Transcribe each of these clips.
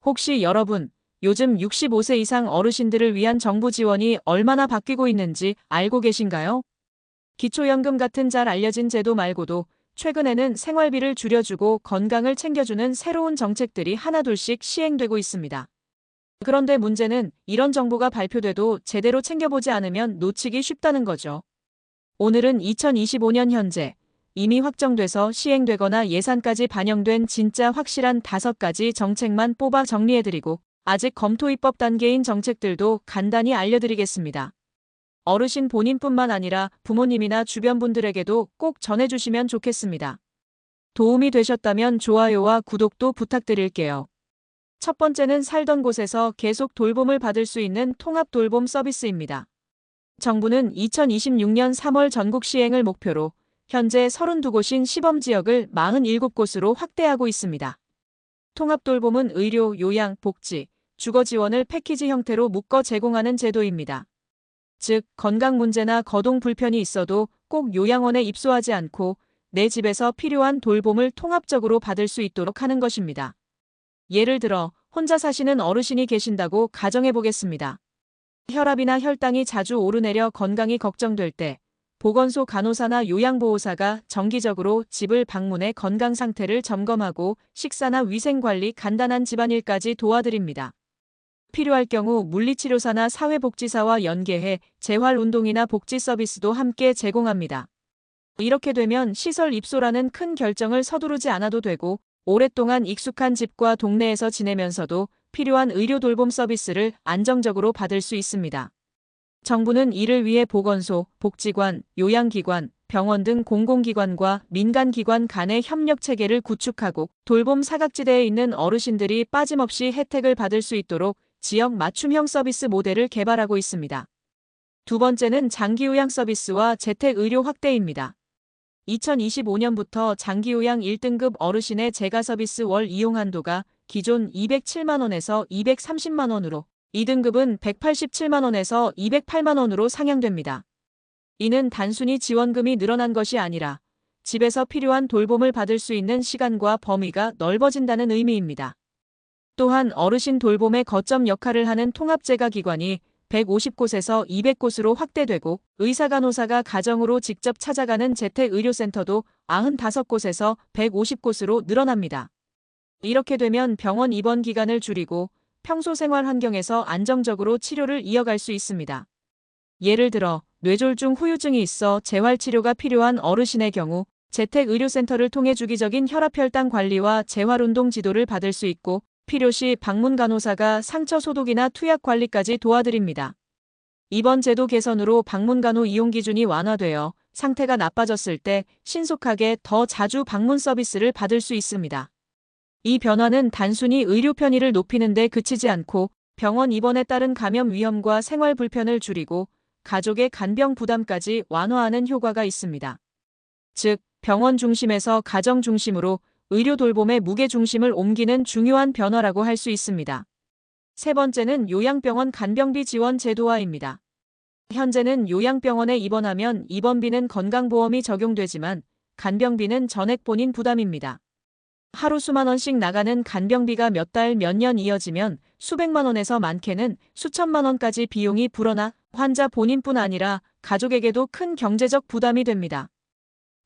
혹시 여러분, 요즘 65세 이상 어르신들을 위한 정부 지원이 얼마나 바뀌고 있는지 알고 계신가요? 기초연금 같은 잘 알려진 제도 말고도 최근에는 생활비를 줄여주고 건강을 챙겨주는 새로운 정책들이 하나둘씩 시행되고 있습니다. 그런데 문제는 이런 정보가 발표돼도 제대로 챙겨보지 않으면 놓치기 쉽다는 거죠. 오늘은 2025년 현재 이미 확정돼서 시행되거나 예산까지 반영된 진짜 확실한 5가지 정책만 뽑아 정리해드리고 아직 검토 입법 단계인 정책들도 간단히 알려드리겠습니다. 어르신 본인뿐만 아니라 부모님이나 주변 분들에게도 꼭 전해주시면 좋겠습니다. 도움이 되셨다면 좋아요와 구독도 부탁드릴게요. 첫 번째는 살던 곳에서 계속 돌봄을 받을 수 있는 통합 돌봄 서비스입니다. 정부는 2026년 3월 전국 시행을 목표로 현재 32곳인 시범지역을 47곳으로 확대하고 있습니다. 통합돌봄은 의료, 요양, 복지, 주거 지원을 패키지 형태로 묶어 제공하는 제도입니다. 즉, 건강 문제나 거동 불편이 있어도 꼭 요양원에 입소하지 않고 내 집에서 필요한 돌봄을 통합적으로 받을 수 있도록 하는 것입니다. 예를 들어, 혼자 사시는 어르신이 계신다고 가정해 보겠습니다. 혈압이나 혈당이 자주 오르내려 건강이 걱정될 때 보건소 간호사나 요양보호사가 정기적으로 집을 방문해 건강 상태를 점검하고 식사나 위생관리 간단한 집안일까지 도와드립니다. 필요할 경우 물리치료사나 사회복지사와 연계해 재활운동이나 복지 서비스도 함께 제공합니다. 이렇게 되면 시설 입소라는 큰 결정을 서두르지 않아도 되고 오랫동안 익숙한 집과 동네에서 지내면서도 필요한 의료 돌봄 서비스를 안정적으로 받을 수 있습니다. 정부는 이를 위해 보건소, 복지관, 요양기관, 병원 등 공공기관과 민간기관 간의 협력 체계를 구축하고 돌봄 사각지대에 있는 어르신들이 빠짐없이 혜택을 받을 수 있도록 지역 맞춤형 서비스 모델을 개발하고 있습니다. 두 번째는 장기요양 서비스와 재택의료 확대입니다. 2025년부터 장기요양 1등급 어르신의 재가 서비스 월 이용 한도가 기존 207만 원에서 230만 원으로 2등급은 187만 원에서 208만 원으로 상향됩니다. 이는 단순히 지원금이 늘어난 것이 아니라 집에서 필요한 돌봄을 받을 수 있는 시간과 범위가 넓어진다는 의미입니다. 또한 어르신 돌봄의 거점 역할을 하는 통합재가 기관이 150곳에서 200곳으로 확대되고 의사간호사가 가정으로 직접 찾아가는 재택의료센터도 95곳에서 150곳으로 늘어납니다. 이렇게 되면 병원 입원 기간을 줄이고 평소 생활 환경에서 안정적으로 치료를 이어갈 수 있습니다. 예를 들어 뇌졸중 후유증이 있어 재활치료가 필요한 어르신의 경우 재택의료센터를 통해 주기적인 혈압혈당 관리와 재활운동 지도를 받을 수 있고 필요시 방문 간호사가 상처 소독이나 투약 관리까지 도와드립니다. 이번 제도 개선으로 방문 간호 이용 기준이 완화되어 상태가 나빠졌을 때 신속하게 더 자주 방문 서비스를 받을 수 있습니다. 이 변화는 단순히 의료 편의를 높이는 데 그치지 않고 병원 입원에 따른 감염 위험과 생활 불편을 줄이고 가족의 간병 부담까지 완화하는 효과가 있습니다. 즉, 병원 중심에서 가정 중심으로 의료 돌봄의 무게 중심을 옮기는 중요한 변화라고 할 수 있습니다. 세 번째는 요양병원 간병비 지원 제도화입니다. 현재는 요양병원에 입원하면 입원비는 건강보험이 적용되지만 간병비는 전액 본인 부담입니다. 하루 수만 원씩 나가는 간병비가 몇 달, 몇 년 이어지면 수백만 원에서 많게는 수천만 원까지 비용이 불어나 환자 본인뿐 아니라 가족에게도 큰 경제적 부담이 됩니다.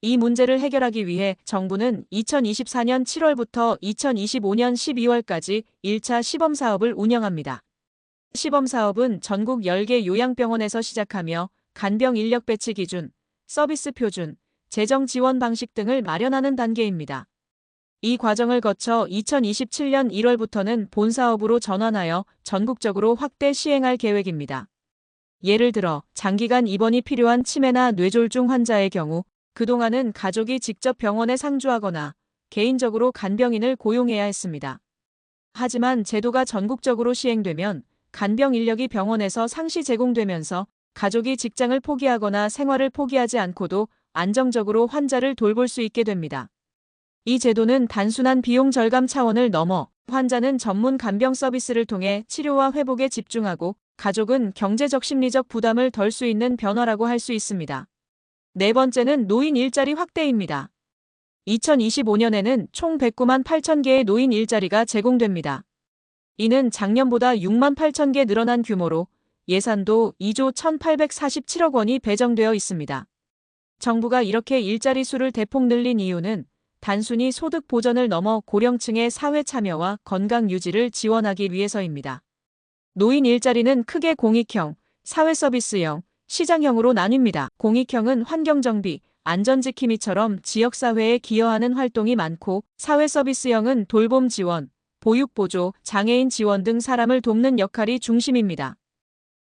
이 문제를 해결하기 위해 정부는 2024년 7월부터 2025년 12월까지 1차 시범사업을 운영합니다. 시범사업은 전국 10개 요양병원에서 시작하며 간병 인력 배치 기준, 서비스 표준, 재정 지원 방식 등을 마련하는 단계입니다. 이 과정을 거쳐 2027년 1월부터는 본사업으로 전환하여 전국적으로 확대 시행할 계획입니다. 예를 들어 장기간 입원이 필요한 치매나 뇌졸중 환자의 경우 그동안은 가족이 직접 병원에 상주하거나 개인적으로 간병인을 고용해야 했습니다. 하지만 제도가 전국적으로 시행되면 간병 인력이 병원에서 상시 제공되면서 가족이 직장을 포기하거나 생활을 포기하지 않고도 안정적으로 환자를 돌볼 수 있게 됩니다. 이 제도는 단순한 비용 절감 차원을 넘어 환자는 전문 간병 서비스를 통해 치료와 회복에 집중하고 가족은 경제적 심리적 부담을 덜 수 있는 변화라고 할 수 있습니다. 네 번째는 노인 일자리 확대입니다. 2025년에는 총 109만 8천 개의 노인 일자리가 제공됩니다. 이는 작년보다 6만 8천 개 늘어난 규모로 예산도 2조 1,847억 원이 배정되어 있습니다. 정부가 이렇게 일자리 수를 대폭 늘린 이유는 단순히 소득 보전을 넘어 고령층의 사회 참여와 건강 유지를 지원하기 위해서입니다. 노인 일자리는 크게 공익형, 사회서비스형, 시장형으로 나뉩니다. 공익형은 환경정비, 안전지킴이처럼 지역사회에 기여하는 활동이 많고, 사회서비스형은 돌봄 지원, 보육보조, 장애인 지원 등 사람을 돕는 역할이 중심입니다.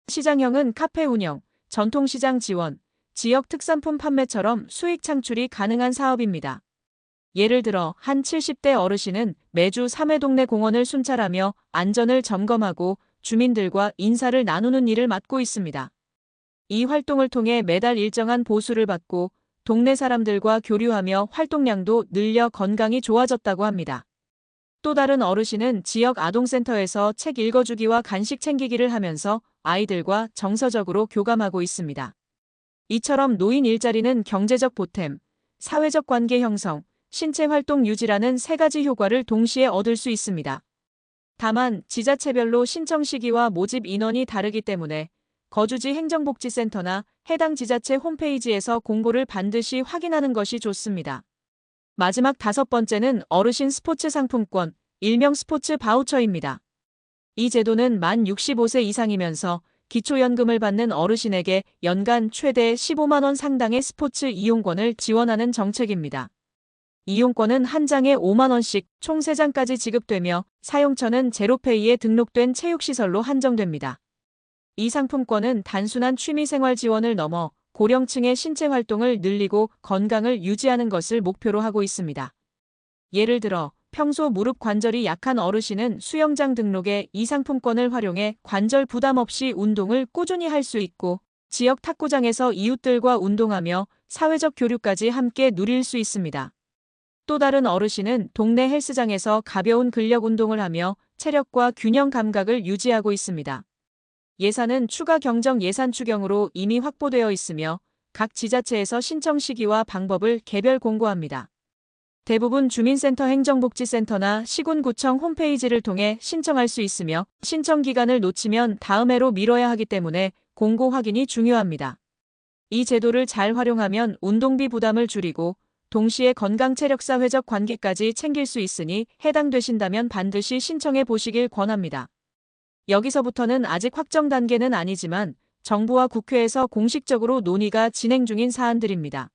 시장형은 카페 운영, 전통시장 지원, 지역 특산품 판매처럼 수익 창출이 가능한 사업입니다. 예를 들어 한 70대 어르신은 매주 3회 동네 공원을 순찰하며 안전을 점검하고 주민들과 인사를 나누는 일을 맡고 있습니다. 이 활동을 통해 매달 일정한 보수를 받고 동네 사람들과 교류하며 활동량도 늘려 건강이 좋아졌다고 합니다. 또 다른 어르신은 지역 아동센터에서 책 읽어주기와 간식 챙기기를 하면서 아이들과 정서적으로 교감하고 있습니다. 이처럼 노인 일자리는 경제적 보탬, 사회적 관계 형성, 신체 활동 유지라는 세 가지 효과를 동시에 얻을 수 있습니다. 다만 지자체별로 신청 시기와 모집 인원이 다르기 때문에 거주지 행정복지센터나 해당 지자체 홈페이지에서 공고를 반드시 확인하는 것이 좋습니다. 마지막 5번째는 어르신 스포츠 상품권, 일명 스포츠 바우처입니다. 이 제도는 만 65세 이상이면서 기초연금을 받는 어르신에게 연간 최대 15만 원 상당의 스포츠 이용권을 지원하는 정책입니다. 이용권은 한 장에 5만 원씩 총 3장까지 지급되며 사용처는 제로페이에 등록된 체육시설로 한정됩니다. 이 상품권은 단순한 취미생활 지원을 넘어 고령층의 신체 활동을 늘리고 건강을 유지하는 것을 목표로 하고 있습니다. 예를 들어 평소 무릎 관절이 약한 어르신은 수영장 등록에 이 상품권을 활용해 관절 부담 없이 운동을 꾸준히 할 수 있고 지역 탁구장에서 이웃들과 운동하며 사회적 교류까지 함께 누릴 수 있습니다. 또 다른 어르신은 동네 헬스장에서 가벼운 근력 운동을 하며 체력과 균형 감각을 유지하고 있습니다. 예산은 추가 경정 예산 추경으로 이미 확보되어 있으며 각 지자체에서 신청 시기와 방법을 개별 공고합니다. 대부분 주민센터 행정복지센터나 시군구청 홈페이지를 통해 신청할 수 있으며 신청 기간을 놓치면 다음 해로 미뤄야 하기 때문에 공고 확인이 중요합니다. 이 제도를 잘 활용하면 운동비 부담을 줄이고 동시에 건강체력사회적 관계까지 챙길 수 있으니 해당되신다면 반드시 신청해 보시길 권합니다. 여기서부터는 아직 확정 단계는 아니지만 정부와 국회에서 공식적으로 논의가 진행 중인 사안들입니다.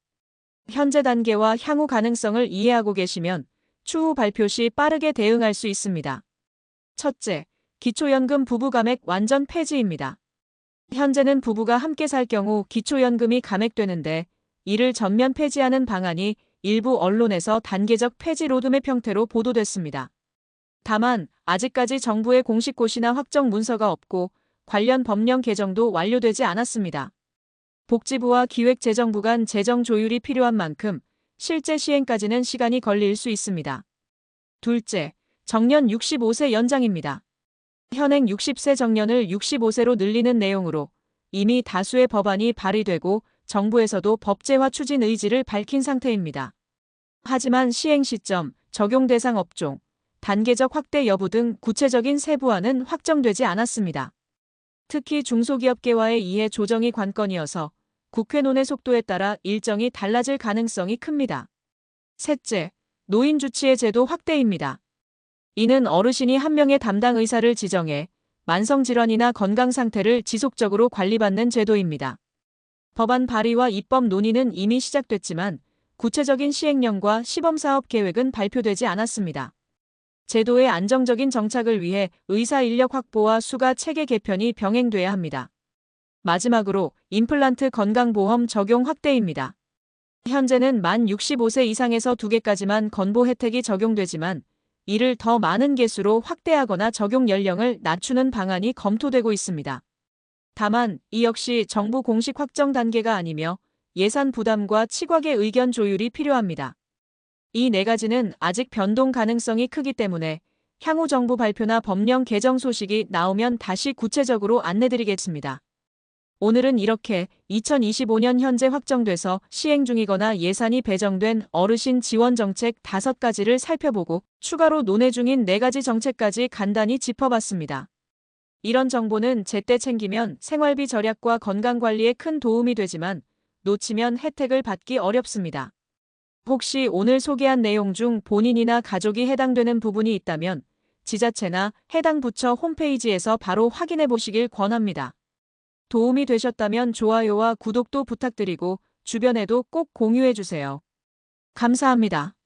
현재 단계와 향후 가능성을 이해하고 계시면 추후 발표 시 빠르게 대응할 수 있습니다. 첫째, 기초연금 부부 감액 완전 폐지입니다. 현재는 부부가 함께 살 경우 기초연금이 감액되는데 이를 전면 폐지하는 방안이 일부 언론에서 단계적 폐지 로드맵 형태로 보도됐습니다. 다만 아직까지 정부의 공식 고시나 확정 문서가 없고 관련 법령 개정도 완료되지 않았습니다. 복지부와 기획재정부 간 재정 조율이 필요한 만큼 실제 시행까지는 시간이 걸릴 수 있습니다. 둘째, 정년 65세 연장입니다. 현행 60세 정년을 65세로 늘리는 내용으로 이미 다수의 법안이 발의되고 정부에서도 법제화 추진 의지를 밝힌 상태입니다. 하지만 시행 시점, 적용 대상 업종, 단계적 확대 여부 등 구체적인 세부안은 확정되지 않았습니다. 특히 중소기업계와의 이해 조정이 관건이어서 국회 논의 속도에 따라 일정이 달라질 가능성이 큽니다. 셋째, 노인 주치의 제도 확대입니다. 이는 어르신이 한 명의 담당 의사를 지정해 만성질환이나 건강 상태를 지속적으로 관리받는 제도입니다. 법안 발의와 입법 논의는 이미 시작됐지만 구체적인 시행령과 시범사업 계획은 발표되지 않았습니다. 제도의 안정적인 정착을 위해 의사 인력 확보와 수가 체계 개편이 병행돼야 합니다. 마지막으로 임플란트 건강보험 적용 확대입니다. 현재는 만 65세 이상에서 2개까지만 건보 혜택이 적용되지만 이를 더 많은 개수로 확대하거나 적용 연령을 낮추는 방안이 검토되고 있습니다. 다만 이 역시 정부 공식 확정 단계가 아니며 예산 부담과 치곽의 의견 조율이 필요합니다. 이 4가지는 아직 변동 가능성이 크기 때문에 향후 정부 발표나 법령 개정 소식이 나오면 다시 구체적으로 안내드리겠습니다. 오늘은 이렇게 2025년 현재 확정돼서 시행 중이거나 예산이 배정된 어르신 지원 정책 5가지를 살펴보고 추가로 논의 중인 4가지 정책까지 간단히 짚어봤습니다. 이런 정보는 제때 챙기면 생활비 절약과 건강관리에 큰 도움이 되지만 놓치면 혜택을 받기 어렵습니다. 혹시 오늘 소개한 내용 중 본인이나 가족이 해당되는 부분이 있다면 지자체나 해당 부처 홈페이지에서 바로 확인해 보시길 권합니다. 도움이 되셨다면 좋아요와 구독도 부탁드리고 주변에도 꼭 공유해 주세요. 감사합니다.